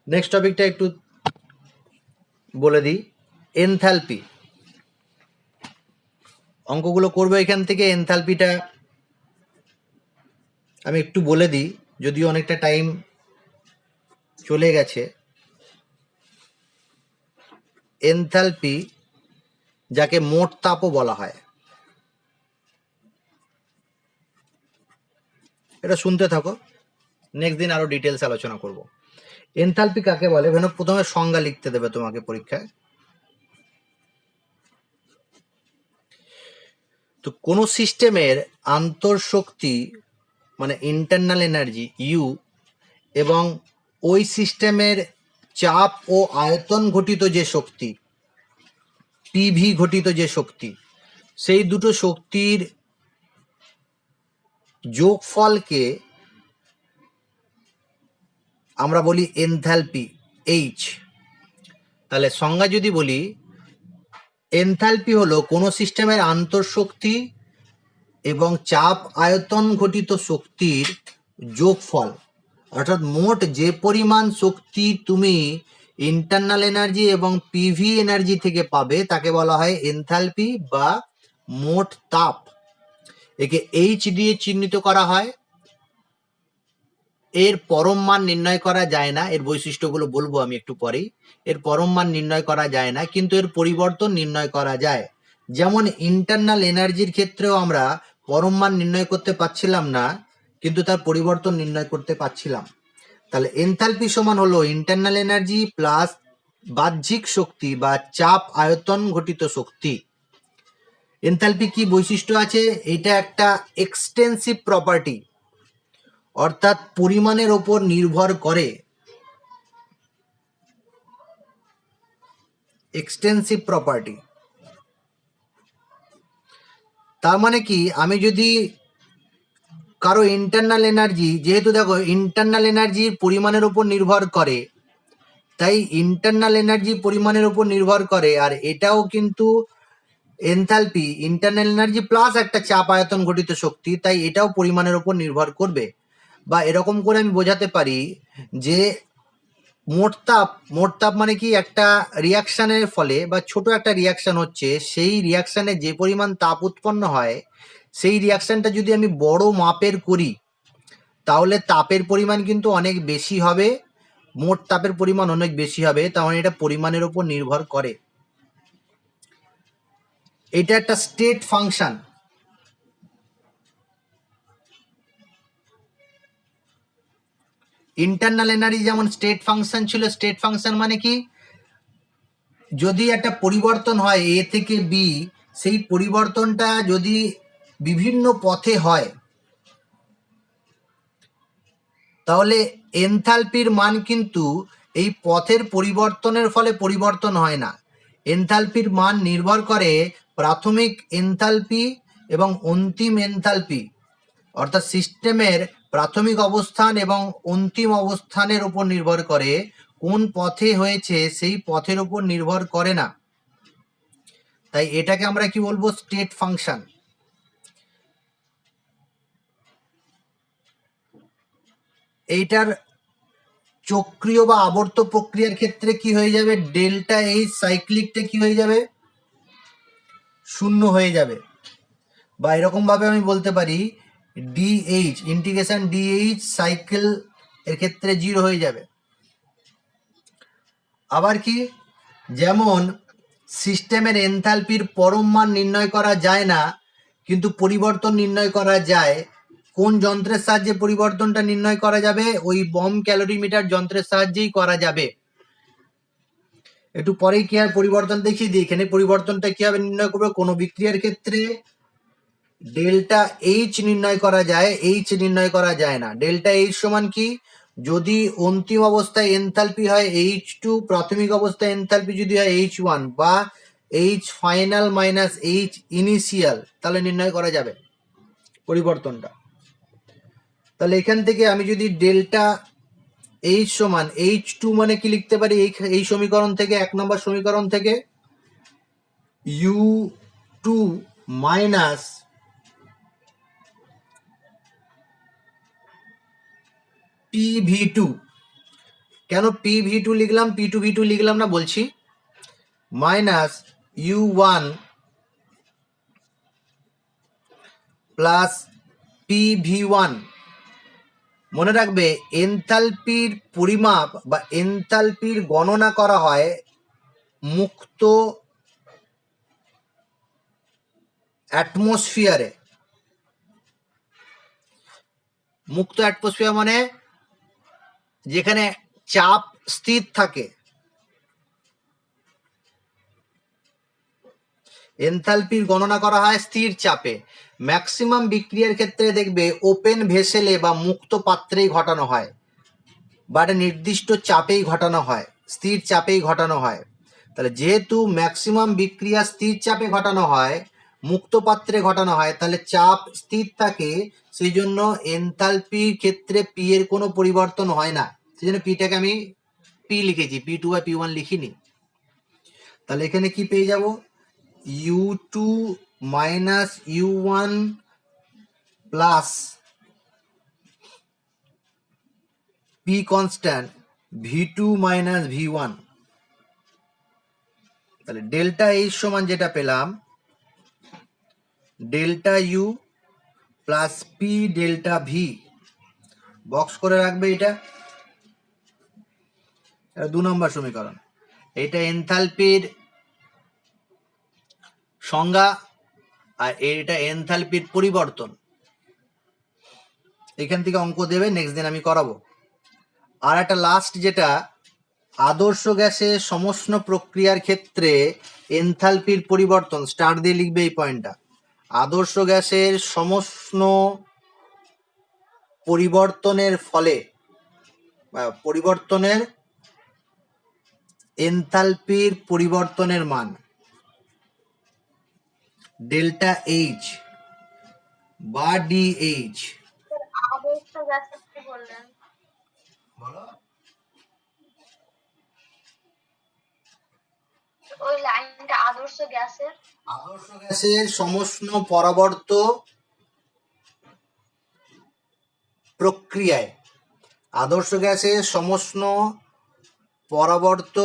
Next টপিকটা একটু বলে দিই, এনথ্যালপি। অঙ্কগুলো করবো এখান থেকে। এনথ্যালপিটা আমি একটু বলে দিই, যদিও অনেকটা টাইম চলে গেছে। এনথ্যালপি যাকে মোট তাপও বলা হয়, এটা শুনতে থাকো, নেক্সট দিন আরো ডিটেলস আলোচনা করব। এনথ্যালপি কাকে বলে? প্রথমে সংজ্ঞা লিখতে দেবে তোমাকে পরীক্ষায়। তো কোন সিস্টেমের আন্তঃশক্তি মানে ইন্টারনাল এনার্জি ইউ এবং ওই সিস্টেমের চাপ ও আয়তন ঘটিত যে শক্তি পিভি ঘটিত যে শক্তি, সেই দুটো শক্তির যোগফলকে আমরা বলি এনথ্যালপি, এইচ। তাহলে সংজ্ঞা যদি বলি, এনথ্যালপি হলো কোনো সিস্টেমের আন্তঃশক্তি এবং চাপ আয়তন ঘটিত শক্তির যোগফল। অর্থাৎ মোট যে পরিমাণ শক্তি তুমি ইন্টারনাল এনার্জি এবং পিভি এনার্জি থেকে পাবে তাকে বলা হয় এনথ্যালপি বা মোট তাপ। একে এইচ দিয়ে চিহ্নিত করা হয়। এর পরম মান নির্ণয় করা যায় না, এর বৈশিষ্ট্যগুলো বলবো আমি একটু পরেই। এর পরম মান নির্ণয় করা যায় না, কিন্তু এর পরিবর্তন নির্ণয় করা যায়। যেমন ইন্টারনাল এনার্জির ক্ষেত্রেও আমরা পরম মান নির্ণয় করতে পারছিলাম না, কিন্তু তার পরিবর্তন নির্ণয় করতে পারছিলাম। তাহলে এনথ্যালপি সমান হলো ইন্টারনাল এনার্জি প্লাস বাহ্যিক শক্তি বা চাপ আয়তন ঘটিত শক্তি। এনথ্যালপি কি বৈশিষ্ট্য আছে? এটা একটা এক্সটেন্সিভ প্রপার্টি, অর্থাৎ পরিমাণের ওপর নির্ভর করে। এক্সটেন্সিভ প্রপার্টি তার মানে কি, আমি যদি কারো ইন্টারনাল এনার্জি, যেহেতু দেখো ইন্টারনাল এনার্জির পরিমাণের উপর নির্ভর করে, তাই ইন্টারনাল এনার্জি পরিমাণের উপর নির্ভর করে। আর এটাও কিন্তু এনথ্যালপি ইন্টারনাল এনার্জি প্লাস একটা চাপ আয়তন ঘটিত শক্তি, তাই এটাও পরিমাণের উপর নির্ভর করবে। বা এরকম করে আমি বোঝাতে পারি যে মোট তাপ মানে কি, একটা রিয়াকশনের ফলে বা ছোট একটা রিয়াকশন হচ্ছে, সেই রিয়াকশনে যে পরিমাণ তাপ উৎপন্ন হয়, সেই রিয়াকশনটা যদি আমি বড় মাপের করি তাহলে তাপের পরিমাণ কিন্তু অনেক বেশি হবে, মোট তাপের পরিমাণ অনেক বেশি হবে। তার মানে এটা পরিমাণের উপর নির্ভর করে। এটা একটা স্টেট ফাংশন। ইন্টারনাল এনার্জি যেমন স্টেট ফাংশন ছিল, স্টেট ফাংশন মানে কি, যদি একটা পরিবর্তন হয় এ থেকে বি, সেই পরিবর্তনটা যদি বিভিন্ন পথে হয় তাহলে এনথ্যালপির মান কিন্তু এই পথের পরিবর্তনের ফলে পরিবর্তন হয় না। এনথ্যালপির মান নির্ভর করে প্রাথমিক এনথ্যালপি এবং অন্তিম এনথ্যালপি, অর্থাৎ সিস্টেমের প্রাথমিক অবস্থান এবং অন্তিম অবস্থানের উপর নির্ভর করে। কোন পথে হয়েছে সেই পথের উপর নির্ভর করে না। তাই এটাকে আমরা কি বলবো? State function. এইটার চক্রীয় বা আবর্ত প্রক্রিয়ার ক্ষেত্রে কি হয়ে যাবে? ডেল্টা এইচ সাইক্লিকটা কি হয়ে যাবে? শূন্য হয়ে যাবে। বা এরকম ভাবে আমি বলতে পারি ডিএইচ ইন্টিগ্রেশন ডিএইচ সাইকেল এর ক্ষেত্রে 0 হয়ে যাবে। আবার কি, যেমন সিস্টেমের এনথ্যালপির পরম মান নির্ণয় করা যায় না, কিন্তু পরিবর্তন নির্ণয় করা যায়। কোন যন্ত্রের সাহায্যে পরিবর্তনটা নির্ণয় করা যাবে? ওই বম ক্যালোরিমিটার যন্ত্রের সাহায্যেই করা যাবে। একটু পরেই কি আর পরিবর্তন দেখিয়ে দিই। এখানে পরিবর্তনটা কিভাবে নির্ণয় করবে? কোনো বিক্রিয়ার ক্ষেত্রে ডেল্টা এইচ নির্ণয় করা যায়, এইচ নির্ণয় করা যায় না। ডেল্টা এইচ সমান কি, যদি অন্তিম অবস্থায় এনথ্যালপি হয় H2, প্রাথমিক অবস্থায় এনথ্যালপি যদি হয় H1 বা H final minus H initial, তাহলে নির্ণয় করা যাবে পরিবর্তনটা। তাহলে এখান থেকে আমি যদি ডেল্টা এইচ সমান H2 মানে কি লিখতে পারি, এই সমীকরণ থেকে, 1 নম্বর সমীকরণ থেকে, U2 মাইনাস PV2, কেন PV2 লিখলাম, P2V2 লিখলাম না বলছি, মাইনাস U1 প্লাস PV1। মনে রাখবে এনথালপির পরিমাপ বা এনথালপির গণনা করা হয় মুক্ত অ্যাটমসফিয়ারে। মুক্ত অ্যাটমসফিয়ার মানে যেখানে চাপ স্থির থাকে। এনথালপির গণনা করা হয় স্থির চাপে। ম্যাক্সিমাম বিক্রিয়ার ক্ষেত্রে দেখবে ওপেন ভেসেলে বা মুক্ত পাত্রেই ঘটানো হয়, বা একটা নির্দিষ্ট চাপেই ঘটানো হয়, স্থির চাপেই ঘটানো হয়। তাহলে যেহেতু ম্যাক্সিমাম বিক্রিয়া স্থির চাপে ঘটানো হয়, মুক্ত পাত্রে ঘটানো হয়, তাহলে চাপ স্থির থাকে, সেই জন্য এনথালপির ক্ষেত্রে পি এর কোনো পরিবর্তন হয় না। সেই জন্য পিটাকে আমি পি লিখেছি, P2 বা P1 লিখিনি। তাহলে এখানে কি পেয়ে যাব, U2 minus U1 plus P constant V2 minus V1। তাহলে ডেল্টা এইচ সমান যেটা পেলাম delta U plus P delta V. Box করে রাখবে এটা 2 নম্বর সমীকরণ। এটা এনথালপির সংজ্ঞা আর এটা এনথালপির পরিবর্তন। এখান থেকে অঙ্ক দেবে, নেক্সট দিন আমি করাবো। আর একটা লাস্ট যেটা, আদর্শ গ্যাসের সমষ্ণ প্রক্রিয়ার ক্ষেত্রে এনথালপির পরিবর্তন, স্টার দিয়ে লিখবে এই পয়েন্টটা। আদর্শ গ্যাসের সমষ্ণ পরিবর্তনের ফলে পরিবর্তনের এনথালপির পরিবর্তনের মান ডেল্টা এইচ বা ডিএইচ। আদর্শ গ্যাসের কি বললেন? বলো। ওই লাইনটা আদর্শ গ্যাসের সমষ্ণ পরাবর্ত প্রক্রিয়ায়, আদর্শ গ্যাসের সমষ্ণ পরাবর্ত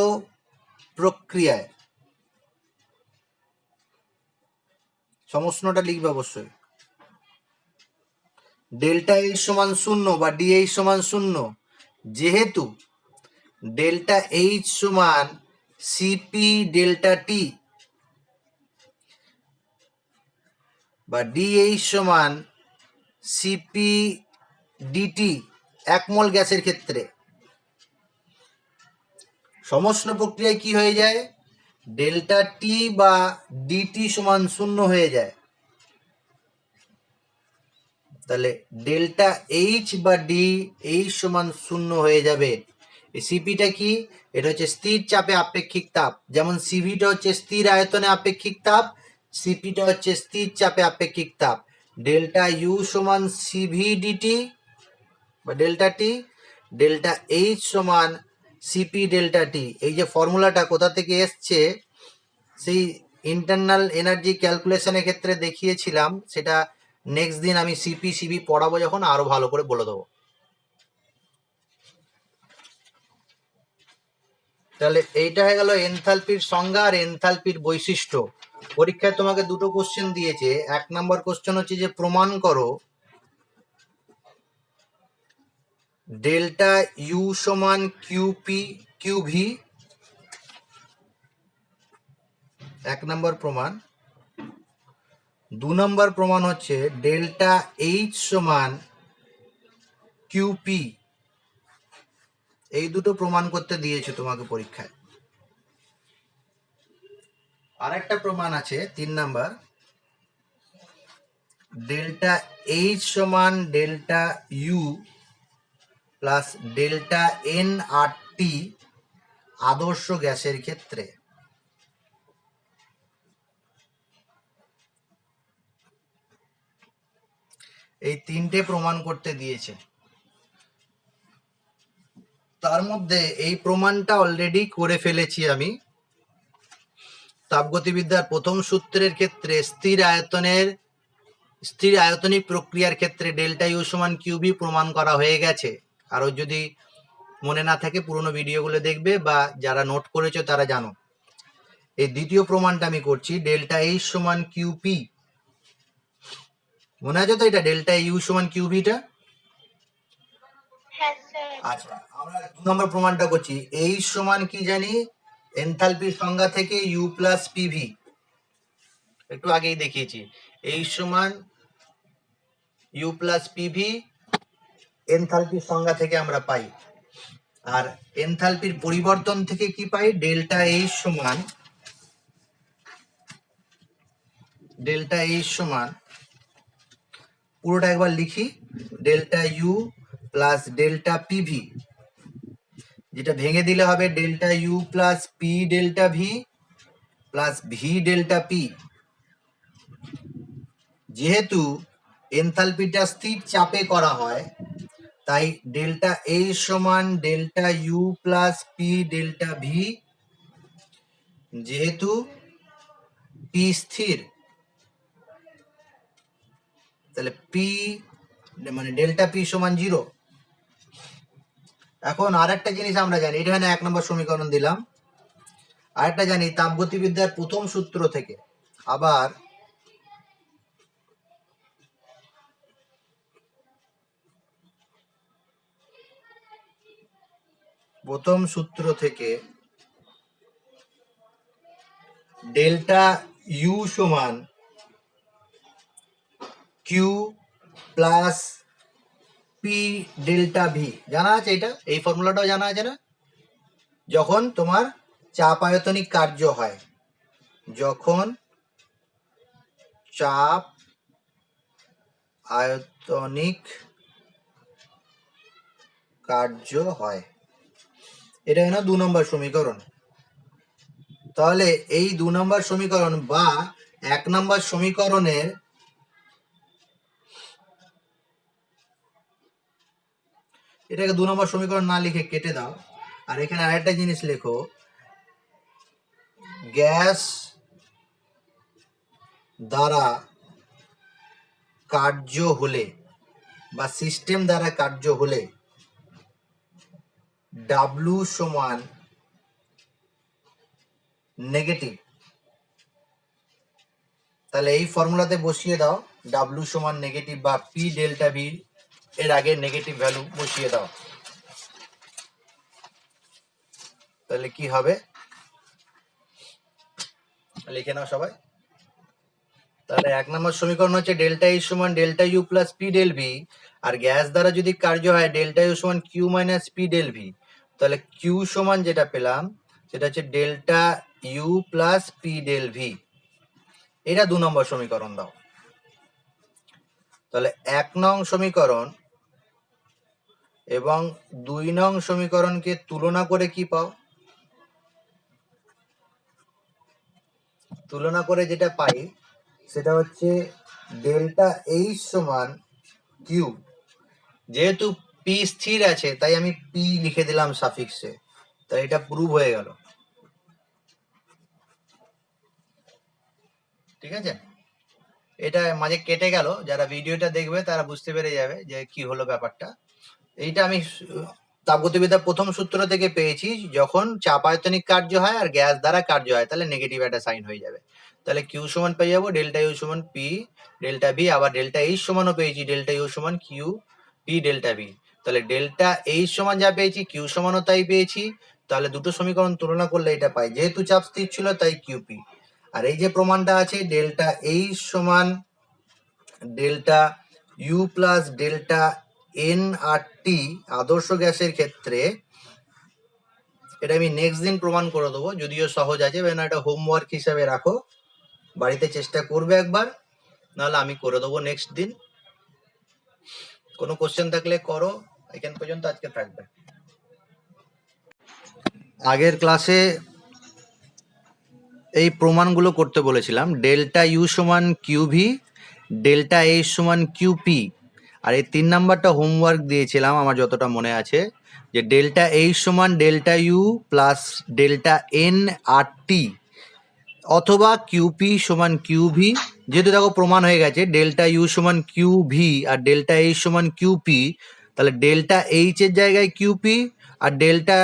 প্রক্রিয়ায়, সমষ্ণটা লিখবে অবশ্যই, ডেল্টা এইচ সমান 0 বা ডিএইচ সমান 0, যেহেতু ডেল্টা এইচ সমান সিপি ডেল্টা টি বা ডিএইচ সমান সিপি ডিটি এক মোল গ্যাসের ক্ষেত্রে সমষ্ণ প্রক্রিয়ায় কি হয়ে যায়, ডেল্টা টি বা ডিটি সমান 0 হয়ে যায়। তাহলে ডেল্টা এইচ বা ডি এইচ সমান 0 হয়ে যাবে। এই সিপিটা কি, এটা হচ্ছে স্থির চাপে আপেক্ষিক তাপ। যেমন সিভিটা হচ্ছে স্থির আয়তনে আপেক্ষিক তাপ, সিপিটা হচ্ছে স্থির চাপে আপেক্ষিক তাপ। ডেল্টা ইউ সমান সিভি ডিটি বা ডেল্টা টি, ডেল্টা এইচ সমান সিপি ডেল্টা টি। এই যে ফর্মুলাটা কোথা থেকে এসছে, সেই ইন্টারনাল এনার্জি ক্যালকুলেশনের ক্ষেত্রে দেখিয়েছিলাম, সেটা নেক্সট দিন আমি সিপি সিবি পড়াবো যখন আরো ভালো করে বলে দেবো। তাহলে এইটা হয়ে গেল এনথালপির সংজ্ঞা আর এনথালপির বৈশিষ্ট্য। পরীক্ষায় তোমাকে দুটো কোশ্চেন দিয়েছে। 1 নম্বর কোশ্চেন হচ্ছে যে প্রমাণ করো ডেল্টা ইউ সমান কিউপি কিউভি, 1 নম্বর প্রমাণ। 2 নম্বর প্রমাণ হচ্ছে ডেল্টা এইচ সমান কিউপি। এই দুটো প্রমাণ করতে দিয়েছে তোমাকে পরীক্ষায়। আরেকটা প্রমাণ আছে 3 নাম্বার, ডেল্টা এইচ সমান delta U plus delta N R T আদর্শ গ্যাসের ক্ষেত্রে। এই 3টে প্রমাণ করতে দিয়েছে। তার মধ্যে এই প্রমাণটা অলরেডি করে ফেলেছি আমি। তাপগতিবিদ্যার প্রথম সূত্রের ক্ষেত্রে স্থির আয়তনিক প্রক্রিয়ার ক্ষেত্রে ডেল্টা ইউ সমান কিউবি প্রমাণ করা হয়ে গেছে। আরো যদি মনে না থাকে পুরোনো ভিডিওগুলো দেখবে, বা যারা নোট করেছো তারা জানো। এই দ্বিতীয় প্রমাণটা আমি করছি, ডেল্টা এইচ সমান কিউপি। মনে আছে তো এটা ডেল্টা ইউ সমান কিউপিটা? হ্যাঁ স্যার। আচ্ছা, আমরা 2 নম্বর প্রমাণটা করছি। এইচ সমান কি জানি? এনথালপির সংজ্ঞা থেকে ইউ প্লাস পিভি, একটু আগেই দেখিয়েছি। এইচ সমান ইউ প্লাস পিভি এনথালপির সংজ্ঞা থেকে আমরা পাই। আর এনথালপির পরিবর্তন থেকে কি পাই? ডেল্টা এইচ সমান পুরোটা একবার লিখি, delta U plus delta PV, যেটা ভেঙে দিলে হবে delta U plus P delta V plus V delta P. যেহেতু এনথালপিটা স্থির চাপে করা হয়, তাই ডেল্টা এইচ সমান delta U plus P delta V. যেহেতু পি স্থির, তাহলে পি মানে ডেল্টা পি সমান 0। এখন আরেকটা জিনিস আমরা জানি, এটা এখানে 1 নম্বর সমীকরণ দিলাম। আরেকটা জানি তাপগতিবিদ্যার প্রথম সূত্র থেকে, আবার প্রথম সূত্র থেকে ডেল্টা ইউ সমান Q plus P delta V জানা আছে। এটা এই ফর্মুলাটাও জানা আছে না? যখন তোমার চাপ আয়তনিক কার্য হয়, যখন চাপ আয়তনিক কার্য হয়, এটা হলো 2 নম্বর সমীকরণ। তাহলে এই 2 নম্বর সমীকরণ বা 1 নম্বর সমীকরণের এটাকে 2 নম্বর সমীকরণ না লিখে কেটে দাও, আর এখানে আরেকটা জিনিস লেখো, গ্যাস দ্বারা কার্য হলে বা সিস্টেম দ্বারা কার্য হলে ডাব্লু সমান নেগেটিভ। তাহলে এই ফর্মুলাতে বসিয়ে দাও ডাব্লু সমান নেগেটিভ, বা পি ডেল্টা ভি এর আগে নেগেটিভ ভ্যালু বসিয়ে দাও। তাহলে কি হবে লিখে নাও সবাই। তাহলে 1 নম্বর সমীকরণ হচ্ছে ডেল্টা ইউ সমান delta U plus P del V, আর গ্যাস দ্বারা যদি কার্য হয় ডেল্টা ইউ সমান Q minus P del V. তাহলে কিউ সমান যেটা পেলাম সেটা হচ্ছে delta U plus P del V. এটা 2 নম্বর সমীকরণ দাও। তাহলে 1 নং সমীকরণ এবং 2 নং সমীকরণকে তুলনা করে কি পাও? তুলনা করে যেটা পাই সেটা হচ্ছে ডেল্টা এইচ সমান কিউ। যেহেতু পি স্থির আছে তাই আমি পি লিখে দিলাম সাফিক্সে, তাই এটা প্রুভ হয়ে গেল। ঠিক আছে, এটা মাঝে কেটে গেল, যারা ভিডিওটা দেখবে তারা বুঝতে পেরে যাবে যে কি হলো ব্যাপারটা। এইটা আমি তাপগতিবিদ্যার প্রথম সূত্র থেকে পেয়েছি, যখন চাপ আয়তনিক কার্য হয় আর গ্যাস দ্বারা কার্য হয় তাহলে নেগেটিভ একটা সাইন হয়ে যাবে। তাহলে কিউ সমান পেয়ে যাবো ডেল্টা ইউ সমান পি ডেল্টা ভি, আবার ডেল্টা এইচ সমানও পেয়েছি ডেল্টা ইউ সমান কিউ পি ডেল্টা ভি। তাহলে ডেল্টা এইচ সমান যা পেয়েছি কিউ সমানও তাই পেয়েছি। তাহলে দুটো সমীকরণ তুলনা করলে এটা পাই, যেহেতু চাপ স্থির ছিল তাই কিউপি। আর এই যে প্রমাণটা আছে ডেল্টা এইচ সমান delta U plus delta N R T আদর্শ গ্যাসের ক্ষেত্রে, এটা আমি নেক্সট দিন প্রমাণ করে দেবো, যদিও সহজ আছে, এটা হোমওয়ার্ক হিসাবে রাখো, বাড়িতে চেষ্টা করবে একবার, নাহলে আমি করে দেবো নেক্সট দিন। কোনো কোশ্চেন থাকলে করো, এখান পর্যন্ত আজকে থাকবে। আগের ক্লাসে এই প্রমাণগুলো করতে বলেছিলাম, ডেল্টা ইউ সমান কিউভি, ডেল্টা এইচ সমান কিউপি, আর এই 3 নাম্বারটা হোমওয়ার্ক দিয়েছিলাম আমার যতটা মনে আছে, যে ডেল্টা এইচ সমান delta U plus delta N R T, অথবা কিউপি সমান কিউভি। যেহেতু দেখো প্রমাণ হয়ে গেছে ডেল্টা ইউ সমান কিউভি আর ডেল্টা এইচ সমান কিউপি, তাহলে ডেল্টা এইচ এর জায়গায় কিউপি আর ডেল্টা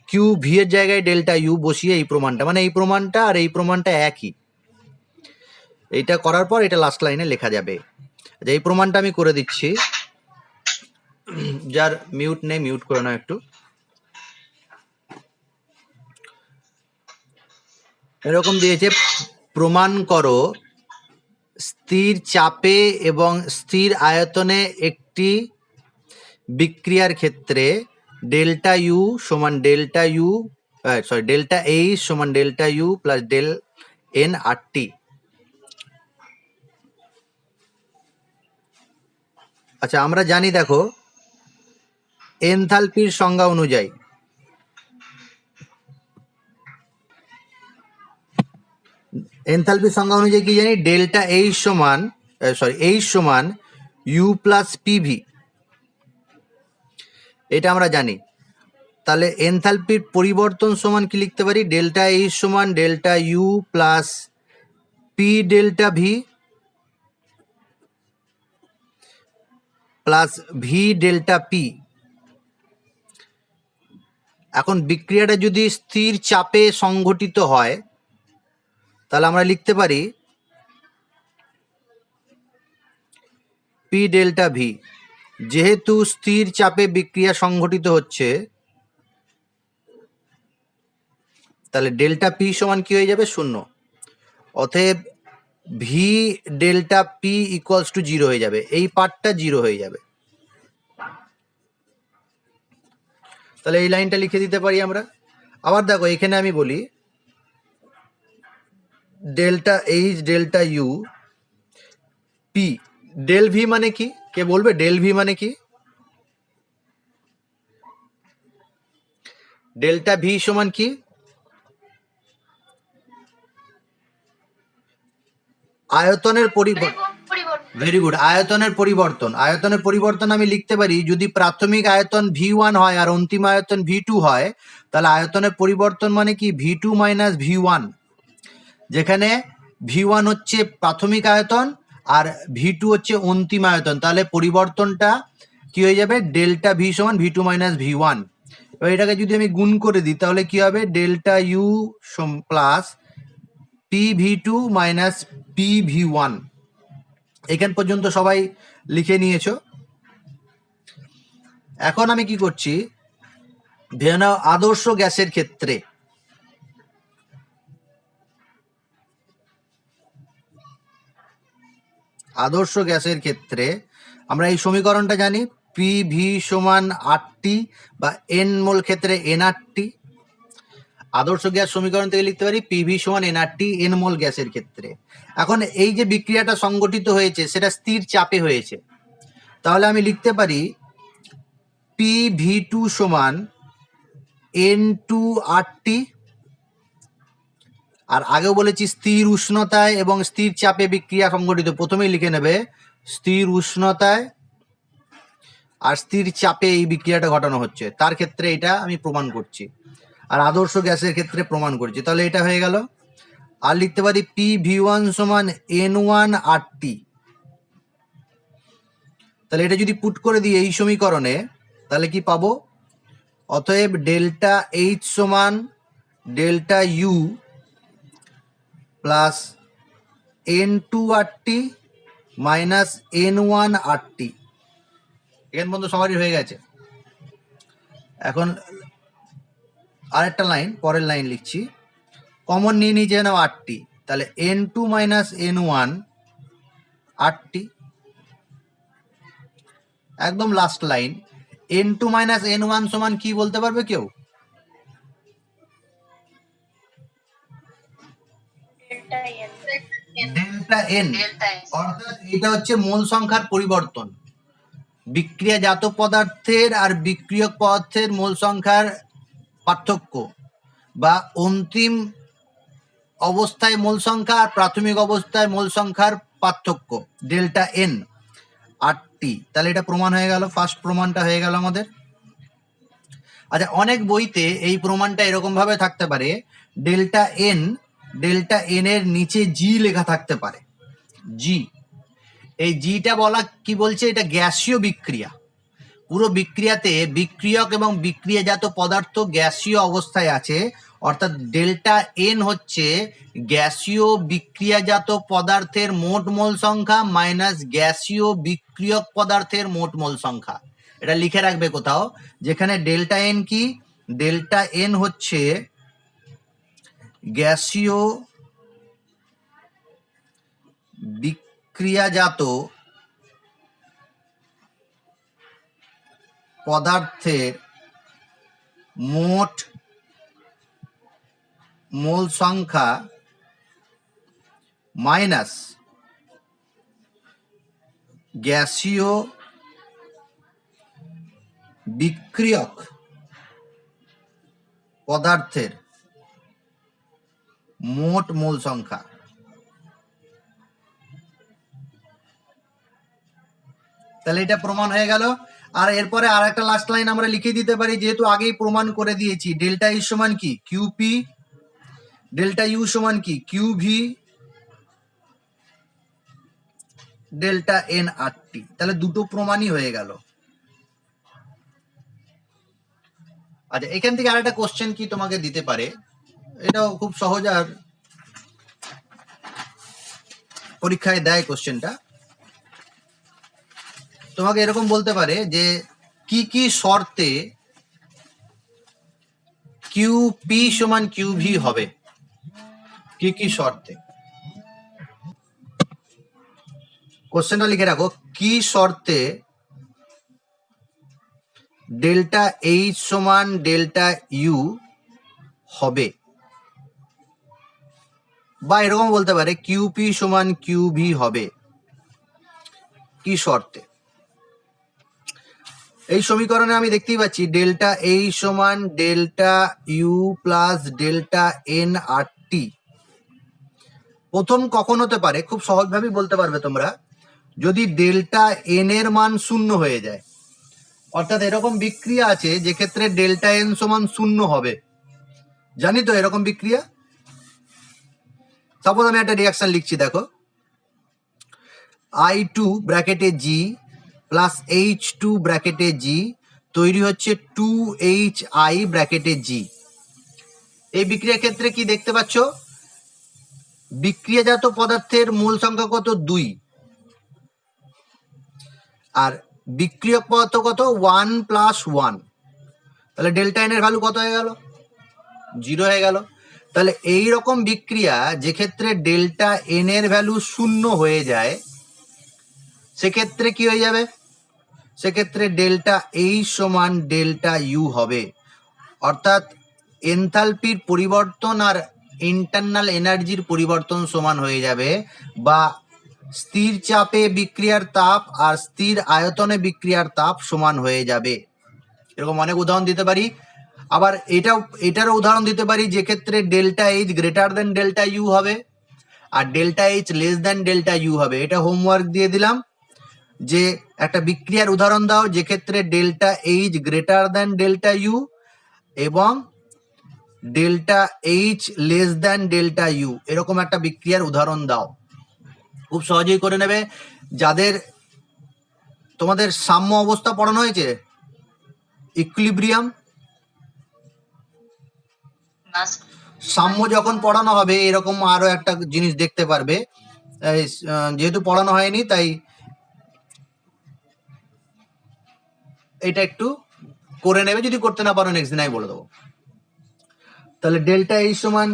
কিউ ভি এর জায়গায় ডেল্টা ইউ বসিয়ে এই প্রমাণটা, মানে এই প্রমাণটা আর এই প্রমাণটা একই, এইটা করার পর এটা লাস্ট লাইনে লেখা যাবে। আচ্ছা, এই প্রমাণটা আমি করে দিচ্ছি। যার মিউট নেই মিউট করে নাও একটু। এরকম দিয়েছে, প্রমাণ করো স্থির চাপে এবং স্থির আয়তনে একটি বিক্রিয়ার ক্ষেত্রে ডেল্টা ইউ সমান ডেল্টা ইউ ডেল্টা এইচ সমান delta U plus del N R T. আচ্ছা, আমরা জানি, দেখো এনথালপির সংজ্ঞা অনুযায়ী কি জানি, ডেল্টা এইচ সমান এইচ সমান ইউ প্লাস পিভি, এটা আমরা জানি। তাহলে এনথালপির পরিবর্তন সমান কি লিখতে পারি, ডেল্টা এইচ সমান delta U plus P delta V plus V delta P. এখন বিক্রিয়াটা যদি স্থির চাপে সংঘটিত হয় তাহলে আমরা লিখতে পারি পি ডেল্টা ভি। যেহেতু স্থির চাপে বিক্রিয়া সংঘটিত হচ্ছে তাহলে ডেল্টা পি সমান কি হয়ে যাবে, 0। অতএব V delta P equals to 0 হয়ে যাবে, এই পার্টটা 0 হয়ে যাবে। তাহলে এই লাইনটা লিখে দিতে পারি আমরা। আবার দেখো এখানে আমি বলি delta H delta U P, del V মানে কি, কে বলবে ডেল ভি মানে কি? ডেল্টা ভি সমান কি, আয়তনের পরিবর্তন। ভেরি গুড, আয়তনের পরিবর্তন। আয়তনের পরিবর্তন আমি লিখতে পারি, যদি প্রাথমিক আয়তন V1 হয় আর অন্তিম আয়তন V2 হয় তাহলে আয়তনের পরিবর্তন মানে কি, V2 মাইনাস V1, যেখানে V1 হচ্ছে প্রাথমিক আয়তন আর V2 হচ্ছে অন্তিম আয়তন। তাহলে পরিবর্তনটা কি হয়ে যাবে, ডেল্টা ভি সমান V2 মাইনাস V1। এবার এটাকে যদি আমি গুণ করে দিই তাহলে কি হবে, delta U plus P V2 minus P V1। এখান পর্যন্ত সবাই লিখে নিয়েছো। এখন আমি কি করছি, ভেবে নাও আদর্শ গ্যাসের ক্ষেত্রে আমরা এই সমীকরণটা জানি, পি ভি সমান আরটি বা এন মোল ক্ষেত্রে এনআরটি। আদর্শ গ্যাস সমীকরণ থেকে লিখতে পারি পি ভি সমান এনআরটি এন মোল গ্যাসের ক্ষেত্রে। এখন এই যে বিক্রিয়াটা সংগঠিত হয়েছে সেটা স্থির চাপে হয়েছে, তাহলে আমি লিখতে পারি পি ভি টু সমান এন টু আরটি। আর আগেও বলেছি স্থির উষ্ণতায় এবং স্থির চাপে বিক্রিয়া সংঘটিত, প্রথমেই লিখে নেবে স্থির উষ্ণতায় আর স্থির চাপে এই বিক্রিয়াটা ঘটানো হচ্ছে, তার ক্ষেত্রে এটা আমি প্রমাণ করছি। আর আদর্শ গ্যাসের ক্ষেত্রে প্রমাণ করছি, তাহলে এটা হয়ে গেল। আর লিখতে পারি পি ভি ওয়ান সমান এন ওয়ান আর টি। তাহলে এটা যদি পুট করে দিই এই সমীকরণে তাহলে কি পাবো, অতএব ডেল্টা এইচ সমান delta U plus N two R T minus N one R T. এখান পর্যন্ত সবারই হয়ে গেছে। এখন আরেকটা লাইন, পরের লাইন লিখছি, কমন নিয়ে নিচে নাও আর টি, তাহলে N two minus N one R T. একদম last line, N two minus N one সমান কি বলতে পারবে কেউ? ডেল্টা এন, অর্থাৎ এটা হচ্ছে মোল সংখ্যার পরিবর্তন। বিক্রিয়াজাত পদার্থের আর বিক্রিয়ক পদার্থের মোল সংখ্যার পার্থক্য, বা অন্তিম অবস্থায় মোল সংখ্যা আর প্রাথমিক অবস্থায় মোল সংখ্যার পার্থক্য, ডেল্টা এন আর টি। তাহলে এটা প্রমাণ হয়ে গেল, ফার্স্ট প্রমাণটা হয়ে গেল আমাদের। আচ্ছা, অনেক বইতে এই প্রমাণটা এরকম ভাবে থাকতে পারে, ডেল্টা এন এর নিচে জি লেখা থাকতে পারে, জি। এই জিটা বলা কি বলছে, এটা গ্যাসীয় বিক্রিয়া। পুরো বিক্রিয়াতে বিক্রিয়ক এবং বিক্রিয়াজাত পদার্থ গ্যাসীয় অবস্থায় আছে, অর্থাৎ ডেল্টা এন হচ্ছে গ্যাসীয় বিক্রিয়াজাত পদার্থের মোট মোল সংখ্যা মাইনাস গ্যাসীয় বিক্রিয়ক পদার্থের মোট মোল সংখ্যা। এটা লিখে রাখবে কোথাও, যেখানে ডেল্টা এন কি, ডেল্টা এন হচ্ছে গ্যাসীয় বিক্রিয়াজাত পদার্থের মোট মোল সংখ্যা মাইনাস গ্যাসীয় বিক্রিয়ক পদার্থের মোট মোল সংখ্যা। তাহলে এটা প্রমাণ হয়ে গেল। আর এরপরে আর একটা লাস্ট লাইন আমরা লিখে দিতে পারি, যেহেতু আগেই প্রমাণ করে দিয়েছি। ডেল্টা ই সমান কি, কিউপি, ডেল্টা ইউ সমান কি, QV, delta N R T. তাহলে দুটো প্রমাণই হয়ে গেল। আচ্ছা, এখান থেকে আরেকটা কোশ্চেন কি তোমাকে দিতে পারে, এটাও খুব সহজ, আর পরীক্ষায় দেয় কোশ্চেনটা। তোমাকে এরকম বলতে পারে যে কি কি শর্তে কিউপি সমান কিউভি হবে, কি কি শর্তে। কোশ্চেনটা লিখে রাখো, কি শর্তে ডেল্টা এইচ সমান ডেল্টা ইউ হবে, বা এরকম বলতে পারে কিউপি সমান কিউভি হবে, কি শর্তে। এই সমীকরণে আমি দেখতেই পাচ্ছি ডেল্টা এইচ সমান delta U plus delta N R T. প্রথম কখন হতে পারে, খুব সহজভাবেই বলতে পারবে তোমরা, যদি ডেল্টা এন এর মান শূন্য হয়ে যায়। অর্থাৎ এরকম বিক্রিয়া আছে যে ক্ষেত্রে ডেল্টা এন সমান শূন্য হবে, জানি তো এরকম বিক্রিয়া। সাপোজ আমি একটা রিয়াকশন লিখছি, দেখো I2 ব্র্যাকেটে জি প্লাস H2 ব্র্যাকেটে জি তৈরি হচ্ছে 2HI ব্র্যাকেটে জি। এই বিক্রিয়ার ক্ষেত্রে কি দেখতে পাচ্ছ, বিক্রিয়াজাত পদার্থের মূল সংখ্যা কত, 2, আর বিক্রিয়ক পদার্থ কত, 1 + 1। তাহলে ডেল্টা এন এর ভ্যালু কত হয়ে গেল, 0 হয়ে গেল। তাহলে এই রকম বিক্রিয়া যে ক্ষেত্রে ডেল্টা এন এর ভ্যালু 0 হয়ে যায়, সেক্ষেত্রে কি হয়ে যাবে, সেক্ষেত্রে ডেল্টা এইচ সমান ডেল্টা ইউ হবে। অর্থাৎ এনথালপির পরিবর্তন আর ইন্টারনাল এনার্জির পরিবর্তন সমান হয়ে যাবে, বা স্থির চাপে বিক্রিয়ার তাপ আর স্থির আয়তনে বিক্রিয়ার তাপ সমান হয়ে যাবে। এরকম অনেক উদাহরণ দিতে পারি। আবার এটারও উদাহরণ দিতে পারি যে ক্ষেত্রে delta H greater than delta U হবে আর delta H less than delta U হবে। এটা হোমওয়ার্ক দিয়ে দিলাম, যে একটা বিক্রিয়ার উদাহরণ দাও যে ক্ষেত্রে delta H greater than delta U এবং delta H less than delta U, এরকম একটা বিক্রিয়ার উদাহরণ দাও। খুব সহজেই করে নেবে। যাদের তোমাদের সাম্য অবস্থা পড়ানো হয়েছে, ইকুইলিব্রিয়াম, সাম্য যখন পড়ানো হবে এরকম আরো একটা জিনিস দেখতে পারবে। যেহেতু পড়ানো হয়নি তাই এটা একটু করে নেবে, যদি করতে না পারো নেক্সট দিন আমি বলে দেবো। তাহলে ডেল্টা এইচ সমান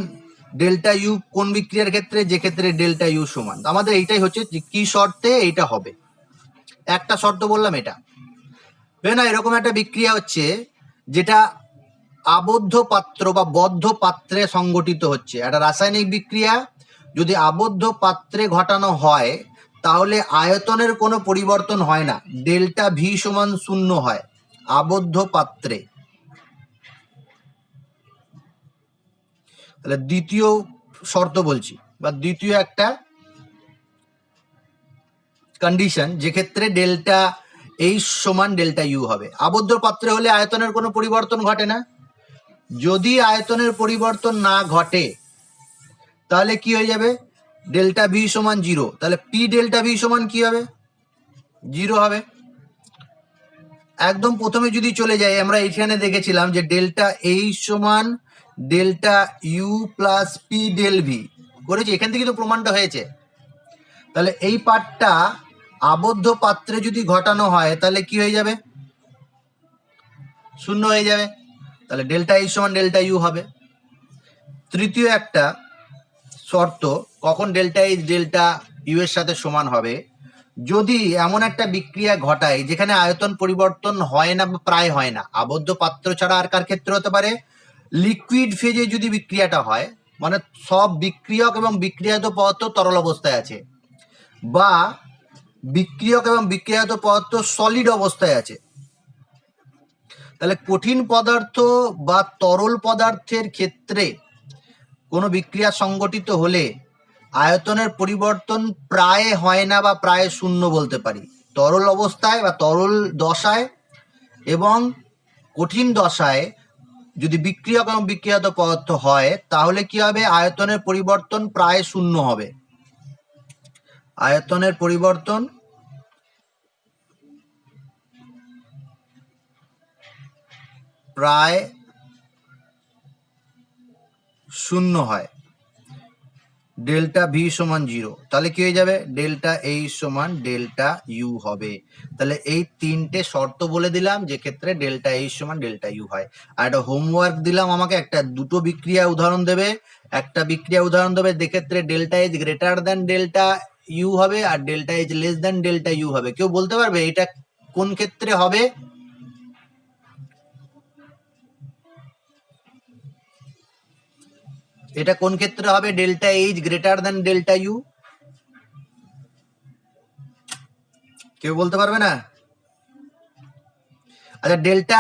ডেল্টা ইউ কোন বিক্রিয়ার ক্ষেত্রে, যে ক্ষেত্রে ডেল্টা ইউ সমান। আমাদের এইটাই হচ্ছে যে কি শর্তে এইটা হবে। একটা শর্ত বললাম এটা না, এরকম একটা বিক্রিয়া হচ্ছে যেটা আবদ্ধ পাত্র বা বদ্ধ পাত্রে সংগঠিত হচ্ছে। একটা রাসায়নিক বিক্রিয়া যদি আবদ্ধ পাত্রে ঘটানো হয় তাহলে আয়তনের কোনো পরিবর্তন হয় না, ডেল্টা ভি সমান 0 হয় আবদ্ধ পাত্রে। তাহলে দ্বিতীয় শর্ত বলছি, বা দ্বিতীয় একটা কন্ডিশন, যে ক্ষেত্রে ডেল্টা এইচ সমান ডেল্টা ইউ হবে। আবদ্ধ পাত্রে হলে আয়তনের কোনো পরিবর্তন ঘটে না। যদি আয়তনের পরিবর্তন না ঘটে তাহলে কি হয়ে যাবে, ডেল্টা ভি সমান 0। তাহলে পি ডেল্টা ভি সমান কি হবে, 0 হবে। একদম প্রথমে যদি চলে যাই, আমরা এইখানে দেখেছিলাম যে ডেল্টা এইচ সমান delta U plus P del V করেছি, এখান থেকে তো প্রমাণটা হয়েছে। তাহলে এই পার্টটা আবদ্ধ পাত্রে যদি ঘটানো হয় তাহলে কি হয়ে যাবে, শূন্য হয়ে যাবে। তাহলে ডেল্টা এইচ সমান ডেল্টা ইউ হবে। তৃতীয় একটা শর্ত, কখন ডেল্টা এইচ ডেল্টা ইউ এর সাথে সমান হবে, যদি এমন একটা বিক্রিয়া ঘটায় যেখানে আয়তন পরিবর্তন হয় না বা প্রায় হয় না। আবদ্ধ পাত্র ছাড়া আর কার ক্ষেত্রে হতে পারে, লিকুইড ফেজে যদি বিক্রিয়াটা হয়, মানে সব বিক্রিয়ক এবং বিক্রিয়াত পদার্থ তরল অবস্থায় আছে, বা বিক্রিয়ক এবং বিক্রিয়াত পদার্থ সলিড অবস্থায় আছে, তাহলে কঠিন পদার্থ বা তরল পদার্থের ক্ষেত্রে কোনো বিক্রিয়া সংগঠিত হলে আয়তনের পরিবর্তন প্রায় হয় না বা প্রায় শূন্য বলতে পারি। তরল অবস্থায় বা তরল দশায় এবং কঠিন দশায় যদি বিক্রিয়ক এবং বিক্রিয়াত পদার্থ হয় তাহলে কি হবে, আয়তনের পরিবর্তন প্রায় শূন্য হবে। আয়তনের পরিবর্তন প্রায় শূন্য হয়। ডেল্টা ভি সমান 0, তাহলে কি হয়ে যাবে, ডেল্টা এইচ সমান ডেল্টা ইউ হবে। তাহলে এই তিনটে শর্ত বলে দিলাম যে ক্ষেত্রে ডেল্টা এইচ সমান ডেল্টা ইউ হয়। আর একটা হোমওয়ার্ক দিলাম, আমাকে একটা দুটো বিক্রিয়া উদাহরণ দেবে, একটা বিক্রিয়া উদাহরণ দেবে যে ক্ষেত্রে delta H greater than delta U হবে আর delta H less than delta U হবে। কেউ বলতে পারবে এটা কোন ক্ষেত্রে হবে? এটা কোন ক্ষেত্রে হবে delta H greater than delta you? কেউ বলতে পারবে না? আচ্ছা, delta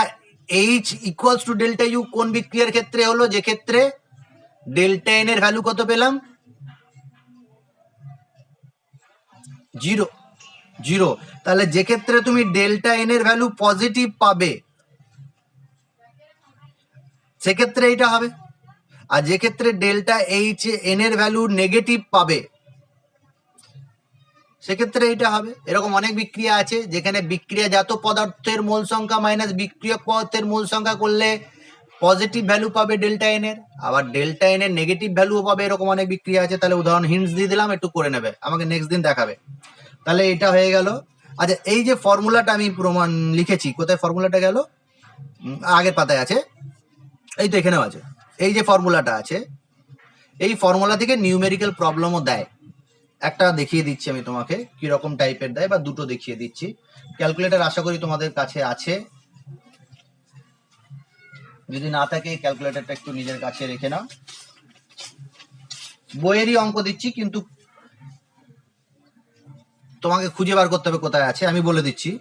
H equals to delta U কোন বিক্রিয়ার ক্ষেত্রে হলো, যে ক্ষেত্রে ডেল্টা এন এর ভ্যালু কত পেলাম, 0 0। তাহলে যে ক্ষেত্রে তুমি ডেল্টা এন এর ভ্যালু পজিটিভ পাবে সেক্ষেত্রে এটা হবে, আর যে ক্ষেত্রে ডেল্টা এইচ এন এর ভ্যালু নেগেটিভ পাবে সেক্ষেত্রে এটা হবে। এরকম অনেক বিক্রিয়া আছে যেখানে বিক্রিয়াজাত পদার্থের মোল সংখ্যা মাইনাস বিক্রিয়ক পদার্থের মোল সংখ্যা করলে পজিটিভ ভ্যালু পাবে ডেল্টা এন এর, আবার ডেল্টা এন এর নেগেটিভ ভ্যালুও পাবে। এরকম অনেক বিক্রিয়া আছে। তাহলে উদাহরণ হিন্টস দিয়ে দিলাম, একটু করে নেবে, আমাকে নেক্সট দিন দেখাবে। তাহলে এটা হয়ে গেল। আচ্ছা, এই যে ফর্মুলাটা আমি প্রমাণ লিখেছি, কোথায় ফর্মুলাটা গেল, আগের পাতায় আছে, এই তো এখানেও আছে। এই যে ফর্মুলাটা আছে, এই ফর্মুলা থেকে নিউমেরিক্যাল প্রবলেমও দেয়। একটা দেখিয়ে দিচ্ছি আমি তোমাকে কিরকম টাইপের দেয়, বা দুটো দেখিয়ে দিচ্ছি। ক্যালকুলেটর আশা করি তোমাদের কাছে আছে, যদি না থাকে ক্যালকুলেটরটা একটু নিজের কাছে রেখে নাও। বইয়েরই অঙ্ক দিচ্ছি, কিন্তু তোমাকে খুঁজে বার করতে হবে কোথায় আছে। আমি বলে দিচ্ছি,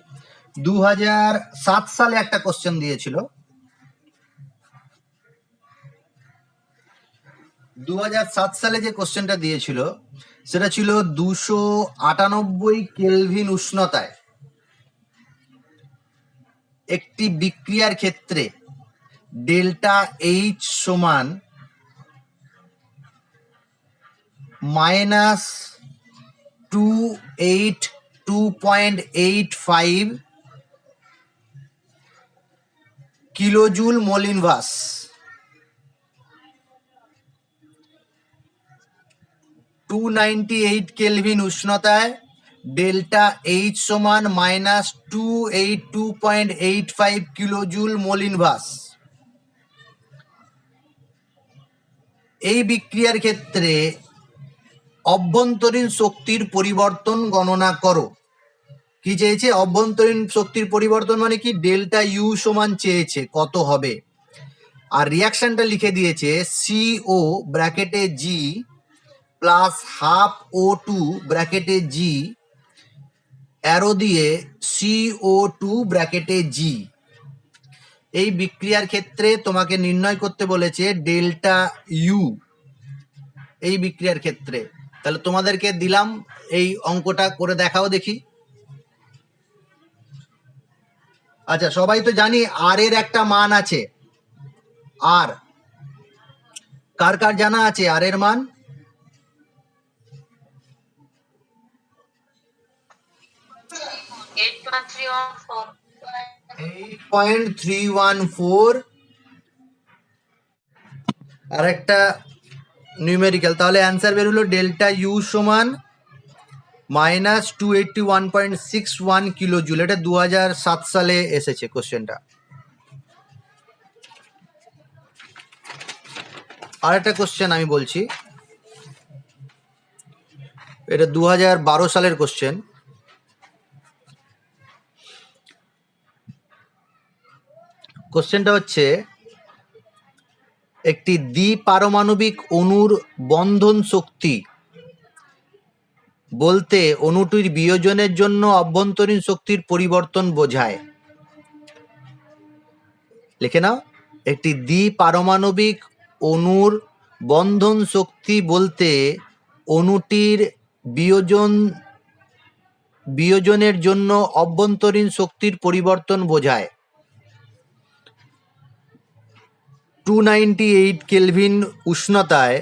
2007 সালে একটা কোশ্চেন দিয়েছিল। 2007 সালে যে কোশ্চেনটা দিয়েছিল সেটা ছিল 298 কেলভিন উষ্ণতায় একটি বিক্রিয়ার ক্ষেত্রে ডেল্টা এইচ সমান -282.85 কিলোজুল মোল ইনভার্স। 298 কেলভিন উষ্ণতায় ডেল্টা এইচ সমান -282.85 কিলোজুল মোল ইনভার্স। এই বিক্রিয়ার ক্ষেত্রে অভ্যন্তরীণ শক্তির পরিবর্তন গণনা করো। কি চেয়েছে? অভ্যন্তরীণ শক্তির পরিবর্তন মানে কি, ডেল্টা ইউ সমান চেয়েছে, কত হবে। আর রিয়াকশনটা লিখে দিয়েছে CO ব্র্যাকেটে জি প্লাস হাফ O2 ব্র্যাকেটে জি অ্যারো দিয়ে CO2 ব্র্যাকেটে জি। এই বিক্রিয়ার ক্ষেত্রে তোমাকে নির্ণয় করতে বলেছে ডেল্টা ইউ এই বিক্রিয়ার ক্ষেত্রে। তাহলে তোমাদেরকে দিলাম, এই অঙ্কটা করে দেখাও দেখি। আচ্ছা, সবাই তো জানি আর এর একটা মান আছে, আর কার কার জানা আছে আর এর মান? 8.314 আর একটা নিউমেরিক্যাল, তাহলে অ্যান্সার বেরোলো ডেল্টা ইউ সমান -281.61 কিলো জুল। এটা 2007 সালে এসেছে কোশ্চেনটা। আর একটা কোশ্চেন আমি বলছি, এটা 2012 সালের কোশ্চেন। কোশ্চেনটা হচ্ছে একটি দ্বিপারমাণবিক অণুর বন্ধন শক্তি বলতে অণুটির বিয়োজনের জন্য অভ্যন্তরীণ শক্তির পরিবর্তন বোঝায়। লিখে নাও, একটি দ্বিপারমাণবিক অণুর বন্ধন শক্তি বলতে অণুটির বিয়োজনের জন্য অভ্যন্তরীণ শক্তির পরিবর্তন বোঝায়। 298 কেলভিন উষ্ণতায়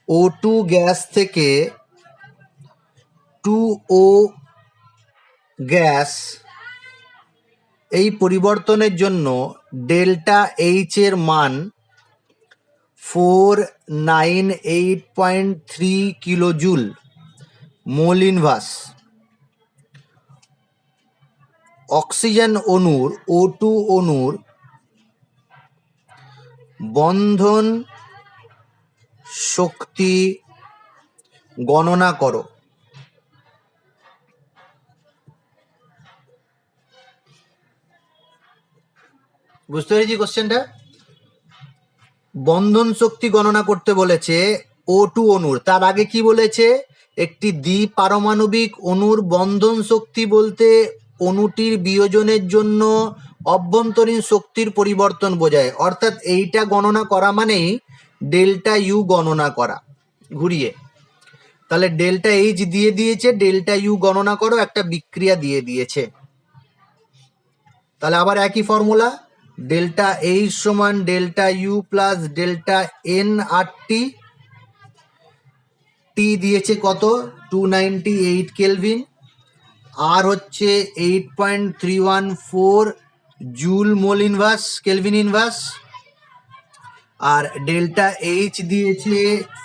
O2 গ্যাস থেকে 2O গ্যাস এই পরিবর্তনের জন্য ডেল্টা এইচ এর মান 498.3 kilo joule mole inverse. Oxygen অণুর O2 অণুর বন্ধন শক্তি গণনা করো। বুঝতে পেরেছি কোশ্চেনটা? বন্ধন শক্তি গণনা করতে বলেছে O2 অণুর। তার আগে কি বলেছে? একটি দ্বিপারমাণবিক অণুর বন্ধন শক্তি বলতে অণুটির বিয়োজনের জন্য অভ্যন্তরীণ শক্তির পরিবর্তন বোঝায়। অর্থাৎ এইটা গণনা করা মানেই ডেল্টা ইউ গণনা করা। ঘুরিয়ে তাহলে ডেল্টা এইচ দিয়ে দিয়েছে, ডেল্টা ইউ গণনা করো, একটা বিক্রিয়া দিয়ে দিয়েছে। তাহলে আবার একই ফর্মুলা, ডেল্টা এইচ সমান delta U plus delta N R T. T দিয়েছে কত? 298 কেলভিন। আর হচ্ছে 8.314 joule mole inverse, kelvin inverse. আর ডেল্টা এইচ দিয়েছে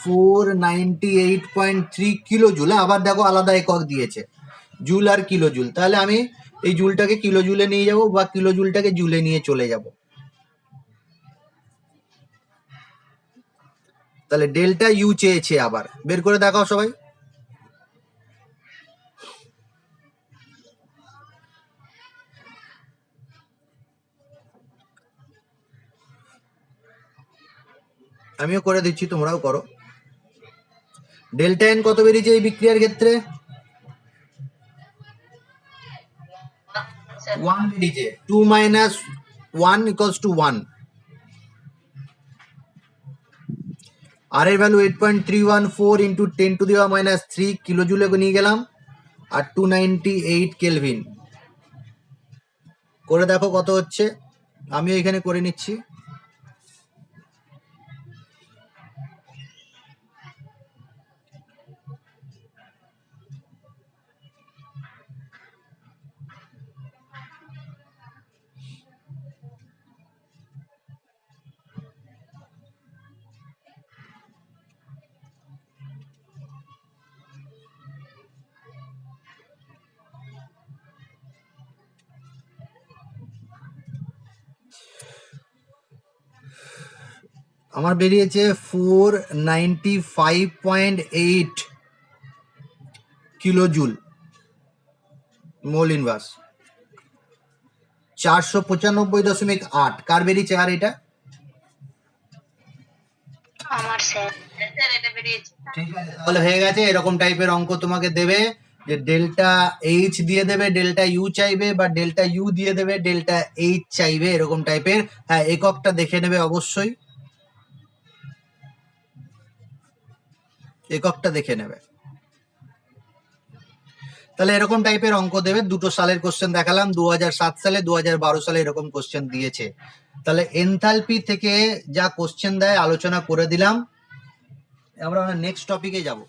498.3 কিলো জুল। আবার দেখো আলাদা একক দিয়েছে, জুল আর কিলো জুল। তাহলে আমি এই জুলটাকে কিলো জুলে নিয়ে যাব বা কিলো জুলটাকে জুলে নিয়ে চলে যাব। তাহলে ডেল্টা ইউ চেয়েছে, আবার বের করে দেখাও সবাই। আমিও করে দিচ্ছি, তোমরাও করো। ডেল্টা এন কত বেরিয়েছে এই বিক্রিয়ার ক্ষেত্রে? 1 বেরিয়েছে। 2 minus 1 equals to 1। আর এর ভ্যালু 8.314 ইন্টু 10⁻³ কিলো জুলে নিয়ে গেলাম। আর 298 কেলভিন। করে দেখো কত হচ্ছে। আমিও এখানে করে নিচ্ছি। আমার বেরিয়েছে 495.8 কিলো জুল মোল ইনভার্স। 495.8। কার বেরিয়েছে? আর এটা আমার স্যার এটা বেরিয়েছে। ঠিক আছে, তাহলে হয়ে গেছে। এরকম টাইপের অঙ্ক তোমাকে দেবে যে ডেল্টা এইচ দিয়ে দেবে, ডেল্টা ইউ চাইবে, বা ডেল্টা ইউ দিয়ে দেবে, ডেল্টা এইচ চাইবে, এরকম টাইপের। হ্যাঁ, এককটা দেখে নেবে অবশ্যই, এককটা দেখে নেবে। তাহলে এরকম টাইপের অঙ্ক দেবে। 2 সালের কোশ্চেন দেখালাম, 2007 সালে, 2012 সালে এরকম কোশ্চেন দিয়েছে। তাহলে এনথালপি থেকে যা কোশ্চেন দেয় আলোচনা করে দিলাম। আমরা নেক্সট টপিকে যাব।